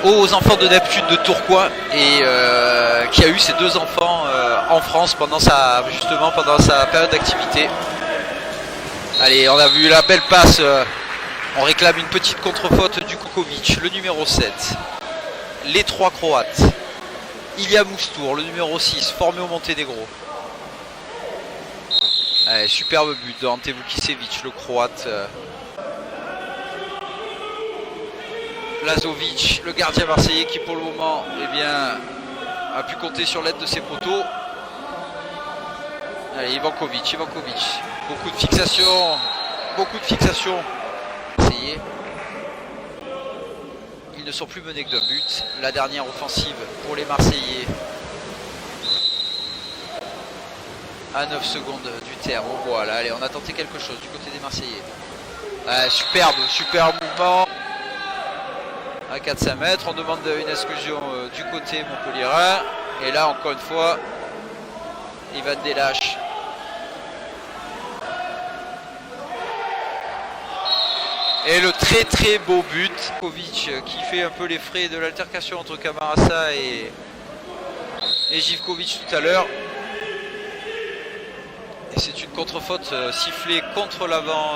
aux enfants de Neptune de Tourcoing et qui a eu ses 2 enfants en France pendant sa période d'activité. Allez, on a vu la belle passe. On réclame une petite contre-faute du Kukovic, le numéro 7. Les 3 Croates. Ilya Moustour, le numéro 6, formé au Monténégro. Allez, superbe but de Ante Vukicevic, le Croate. Lazovic, le gardien marseillais qui pour le moment a pu compter sur l'aide de ses poteaux. Allez, Ivankovic. Beaucoup de fixation. Marseillais. Ils ne sont plus menés que d'un but. La dernière offensive pour les Marseillais. À 9 secondes du terme. Voilà, allez, on a tenté quelque chose du côté des Marseillais. Superbe mouvement. À 4-5 mètres, on demande une exclusion du côté montpelliérain. Et là, encore une fois, Ivan Delache. Et le très beau but. Kovic qui fait un peu les frais de l'altercation entre Camarasa et Živkovic tout à l'heure. Et c'est une contre-faute sifflée contre l'avant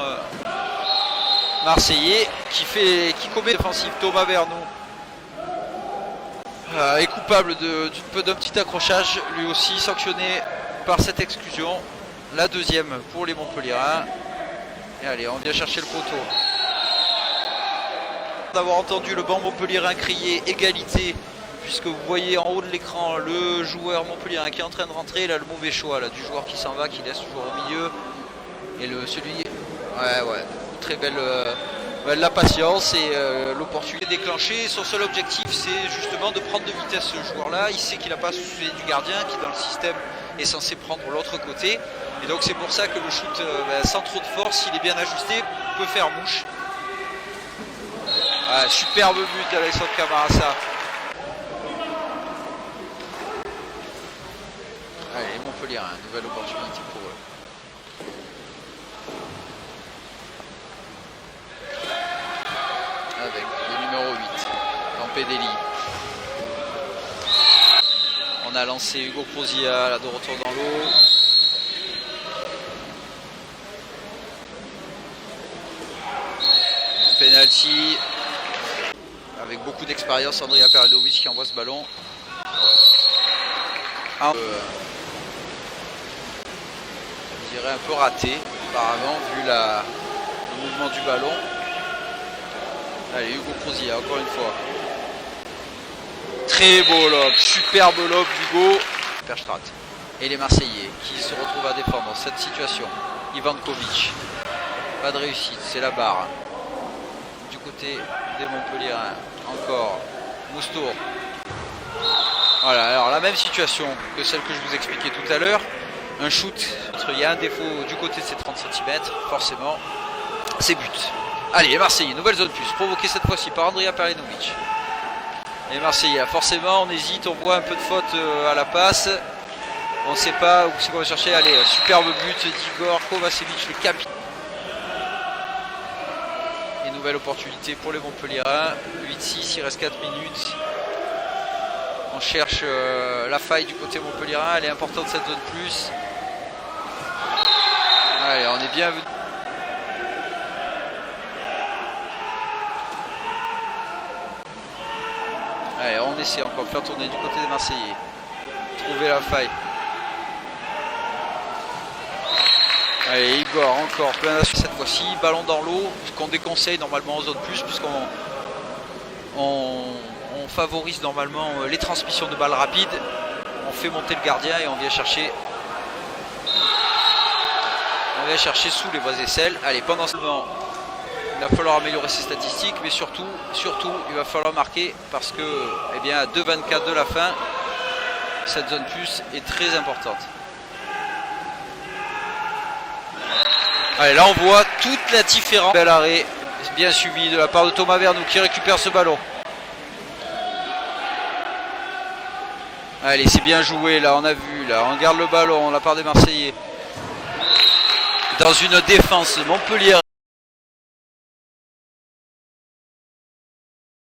marseillais qui commet l'offensive. Thomas Vernon est coupable d'un petit accrochage, lui aussi sanctionné par cette exclusion. La deuxième pour les Montpelliérains. Et allez, on vient chercher le poteau. D'avoir entendu le banc montpelliérain crier égalité, puisque vous voyez en haut de l'écran le joueur montpelliérain qui est en train de rentrer. Là, le mauvais choix là, du joueur qui s'en va, qui laisse toujours au milieu. Et celui. Ouais. Très belle la patience et l'opportunité déclenchée. Son seul objectif, c'est justement de prendre de vitesse ce joueur-là. Il sait qu'il n'a pas soucié du gardien qui, dans le système, est censé prendre l'autre côté. Et donc, c'est pour ça que le shoot, sans trop de force, s'il est bien ajusté, peut faire mouche. Superbe but d'Alexandre Camarasa. Allez, Montpellier, nouvelle opportunité pour eux. Avec le numéro 8, Lampedelli. On a lancé Hugo Prozia là de retour dans l'eau. Penalty. Avec beaucoup d'expérience, Andrea Perledovic qui envoie ce ballon. Je dirais un peu raté apparemment vu le mouvement du ballon. Allez, Hugo Prozia encore une fois. Très beau lob, superbe lob d'Hugo. Perstrat. Et les Marseillais qui se retrouvent à défendre dans cette situation. Ivankovic. Pas de réussite, c'est la barre. Du côté des Montpelliérains. Encore Moustour. Voilà, alors la même situation que celle que je vous expliquais tout à l'heure. Un shoot, il y a un défaut du côté de ces 30 cm, forcément, c'est but. Allez, les Marseillais, nouvelle zone plus, provoquée cette fois-ci par Andrea Perlenovic. Les Marseillais, forcément, on hésite, on voit un peu de faute à la passe. On ne sait pas où c'est qu'on va chercher. Allez, superbe but d'Igor Kovacevic, le capitaine. Et nouvelle opportunité pour les Montpelliérains. 8-6, il reste 4 minutes. On cherche la faille du côté montpelliérain. Elle est importante cette zone plus. Allez, on est bien venu. Allez, on essaie encore de faire tourner du côté des Marseillais. Trouver la faille. Allez, Igor encore plein d'action cette fois-ci. Ballon dans l'eau, ce qu'on déconseille normalement en zone plus, puisqu'on favorise normalement les transmissions de balles rapides. On fait monter le gardien et on vient chercher. Sous les voies aisselles. Allez, pendant ce moment, il va falloir améliorer ses statistiques, mais surtout, il va falloir marquer parce que, eh bien, à 2,24 de la fin, cette zone plus est très importante. Allez, là on voit toute la différence. Bel arrêt, bien suivi de la part de Thomas Vernou qui récupère ce ballon. Allez, c'est bien joué là, on a vu, là, on garde le ballon, la part des Marseillais. Dans une défense Montpellier.